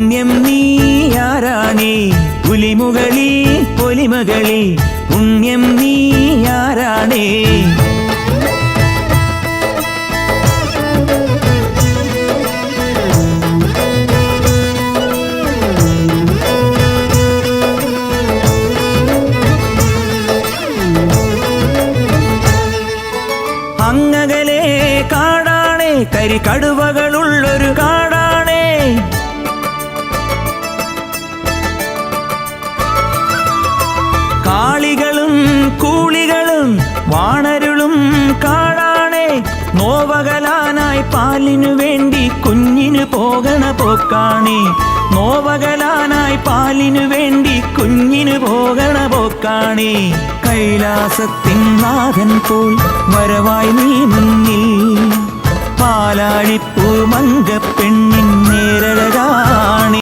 പുണ്യം നീയാരാണേ പുലിമുകളി പൊലിമകളി പുണ്യം നീയാരാണേ അങ്ങകലെ കാടാണേ കരികടുവകളുള്ളൊരു കാടാണേ കാളികളും കൂളികളും വാണരുളും കാടാണേ നോവകലാനായി പാലിനു വേണ്ടി കുഞ്ഞിന് പോകണ പോക്കാണേ നോവകലാനായി പാലിനു വേണ്ടി കുഞ്ഞിന് പോകണ പോക്കാണേ കൈലാസത്തിൻ നാഥൻ പോൽ വരവായി നീ മുന്നിൽ പാലാഴിപ്പൂ മങ്കപ്പെണ്ണിൻ നേരഴകാണേ